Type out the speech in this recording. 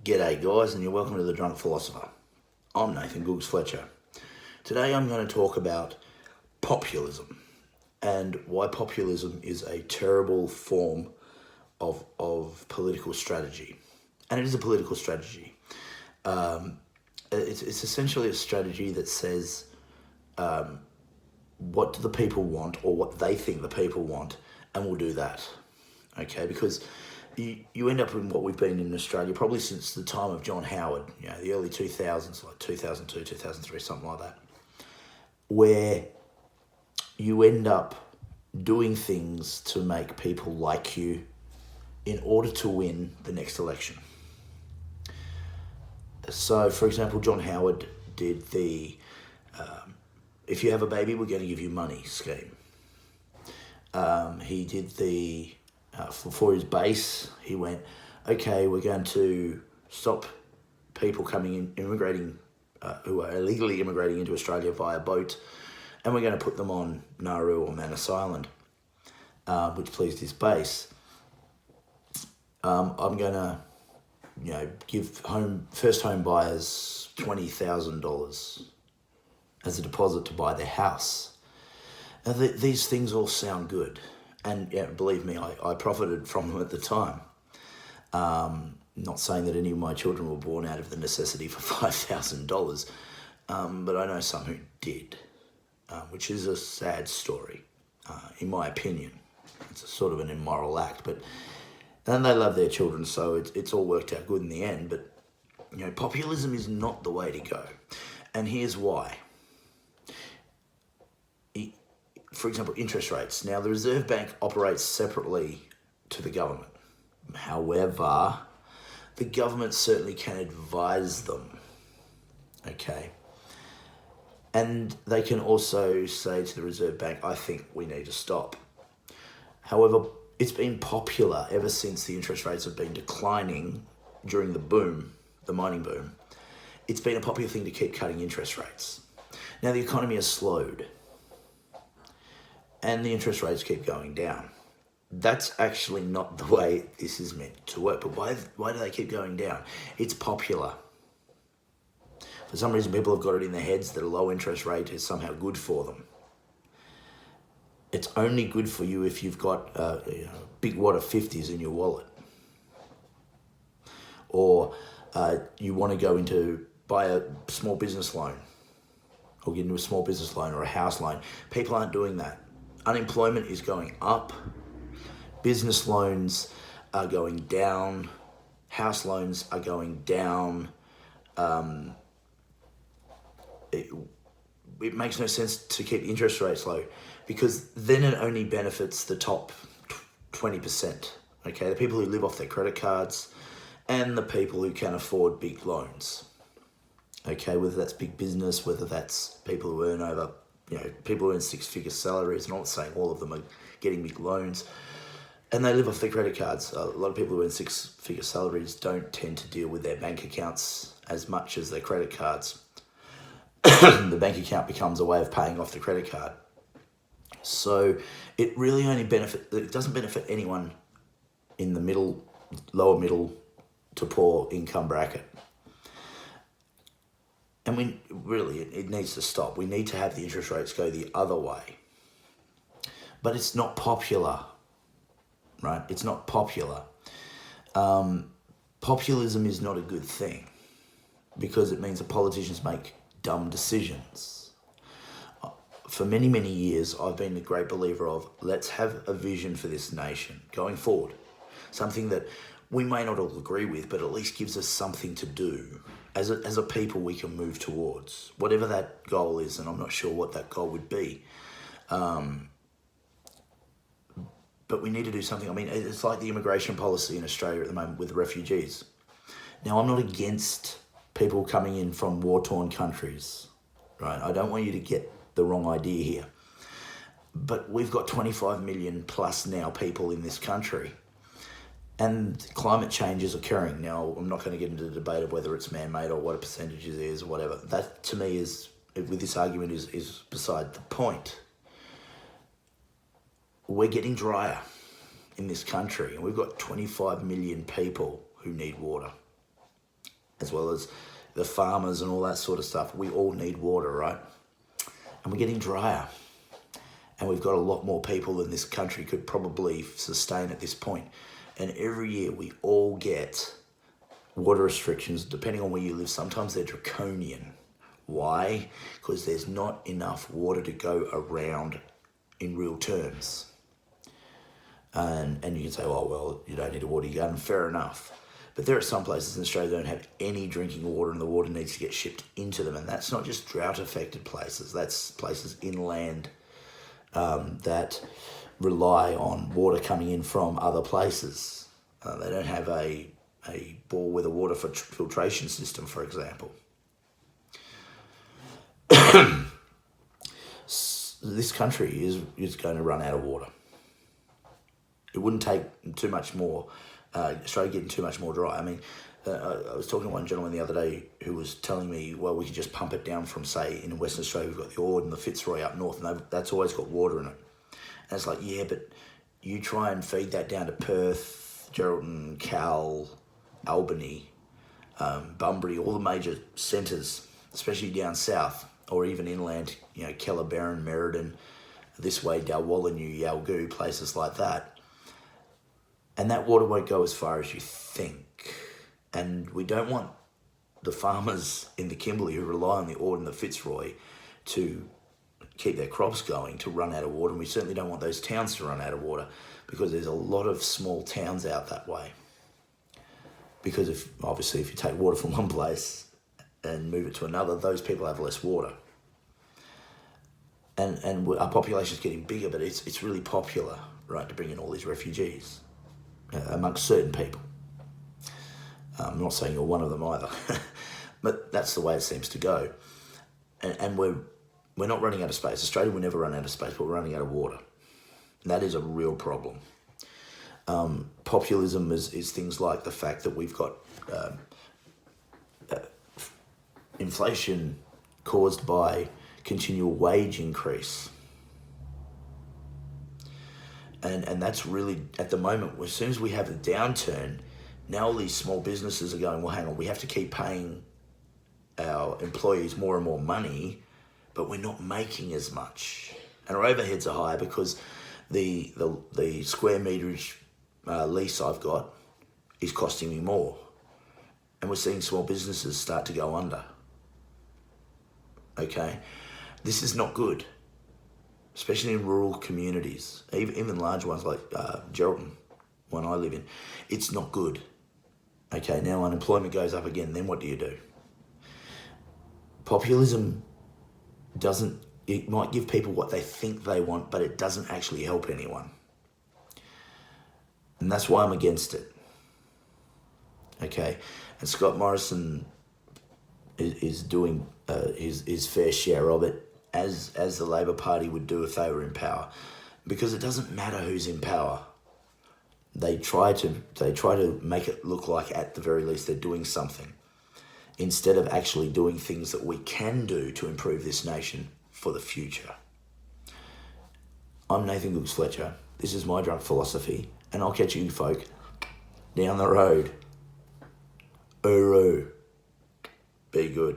G'day guys, and you're welcome to The Drunk Philosopher. I'm Nathan Googs Fletcher. Today I'm going to talk about populism and why populism is a terrible form of political strategy. And it is a political strategy. It's essentially a strategy that says what do the people want or what they think the people want, and we'll do that. Okay, because you end up in what we've been in Australia probably since the time of John Howard, the early 2000s, like 2002, 2003, something like that, where you end up doing things to make people like you in order to win the next election. So, for example, John Howard did the if you have a baby, we're going to give you money scheme. He did the for his base, he went, okay, we're going to stop people coming in, immigrating, who are illegally immigrating into Australia via boat, and we're going to put them on Nauru or Manus Island, which pleased his base. I'm going to, give first home buyers $20,000 as a deposit to buy their house. Now, these things all sound good. And believe me, I profited from them at the time. Not saying that any of my children were born out of the necessity for $5,000, but I know some who did, which is a sad story, in my opinion. It's a sort of an immoral act, and they love their children, so it's all worked out good in the end. But populism is not the way to go, and here's why. For example, interest rates. Now, the Reserve Bank operates separately to the government. However, the government certainly can advise them, okay? And they can also say to the Reserve Bank, I think we need to stop. However, it's been popular ever since the interest rates have been declining during the boom, the mining boom. It's been a popular thing to keep cutting interest rates. Now, the economy has slowed, and the interest rates keep going down. That's actually not the way this is meant to work. But why do they keep going down? It's popular. For some reason, people have got it in their heads that a low interest rate is somehow good for them. It's only good for you if you've got a big wad of 50s in your wallet. Or you want to go into buy a small business loan, or get into a small business loan or a house loan. People aren't doing that. Unemployment is going up, business loans are going down, house loans are going down. It makes no sense to keep interest rates low, because then it only benefits the top 20%, okay? The people who live off their credit cards and the people who can afford big loans, okay? Whether that's big business, whether that's people who earn over people who earn six-figure salaries. I'm not saying all of them are getting big loans, and they live off their credit cards. A lot of people who earn six-figure salaries don't tend to deal with their bank accounts as much as their credit cards. The bank account becomes a way of paying off the credit card. So it really only it doesn't benefit anyone in the lower middle to poor income bracket. And it needs to stop. We need to have the interest rates go the other way. But it's not popular, right? It's not popular. Populism is not a good thing, because it means that politicians make dumb decisions. For many, many years, I've been a great believer of let's have a vision for this nation going forward. Something that we may not all agree with, but at least gives us something to do. As a people, we can move towards whatever that goal is, and I'm not sure what that goal would be. But we need to do something. I mean, it's like the immigration policy in Australia at the moment with refugees. Now, I'm not against people coming in from war-torn countries, right? I don't want you to get the wrong idea here. But we've got 25 million plus now people in this country. And climate change is occurring. Now, I'm not going to get into the debate of whether it's man-made or what a percentage it is or whatever. That, to me, with this argument, is beside the point. We're getting drier in this country, and we've got 25 million people who need water. as well as the farmers and all that sort of stuff. We all need water, right? And we're getting drier. And we've got a lot more people than this country could probably sustain at this point. And every year we all get water restrictions, depending on where you live. Sometimes they're draconian. Why? Because there's not enough water to go around in real terms. And you can say, oh, well, you don't need a water garden. Fair enough. But there are some places in Australia that don't have any drinking water, and the water needs to get shipped into them. And that's not just drought-affected places. That's places inland that rely on water coming in from other places. They don't have a bore with a water filtration system, for example. This country is going to run out of water. It wouldn't take too much more, Australia getting too much more dry. I mean, I was talking to one gentleman the other day who was telling me, well, we could just pump it down from, say, in Western Australia, we've got the Ord and the Fitzroy up north, and that's always got water in it. And it's like, yeah, but you try and feed that down to Perth, Geraldton, Cal, Albany, Bunbury, all the major centres, especially down south, or even inland, you know, Kellerberrin, Merredin, this way, Dalwallinu, Yalgoo, places like that. And that water won't go as far as you think. And we don't want the farmers in the Kimberley who rely on the Ord and the Fitzroy to keep their crops going to run out of water. And we certainly don't want those towns to run out of water, because there's a lot of small towns out that way. Because obviously if you take water from one place and move it to another, those people have less water. And our population is getting bigger, but it's really popular, right, to bring in all these refugees amongst certain people. I'm not saying you're one of them either, but that's the way it seems to go. And we're not running out of space. Australia will never run out of space, but we're running out of water. And that is a real problem. Populism is things like the fact that we've got inflation caused by continual wage increase. And that's really, at the moment, as soon as we have a downturn, now all these small businesses are going, well, hang on, we have to keep paying our employees more and more money, but we're not making as much. And our overheads are higher because the square meterage lease I've got is costing me more. And we're seeing small businesses start to go under. Okay? This is not good, especially in rural communities, even large ones like Geraldton, one I live in. It's not good. Okay, now unemployment goes up again, then what do you do? Populism it might give people what they think they want, but it doesn't actually help anyone. And that's why I'm against it. Okay, and Scott Morrison is doing his fair share of it, as the Labor Party would do if they were in power, because it doesn't matter who's in power. They try to make it look like at the very least they're doing something, instead of actually doing things that we can do to improve this nation for the future. I'm Nathan Gooks Fletcher. This is my drunk philosophy, and I'll catch you folk down the road. Uru. Be good.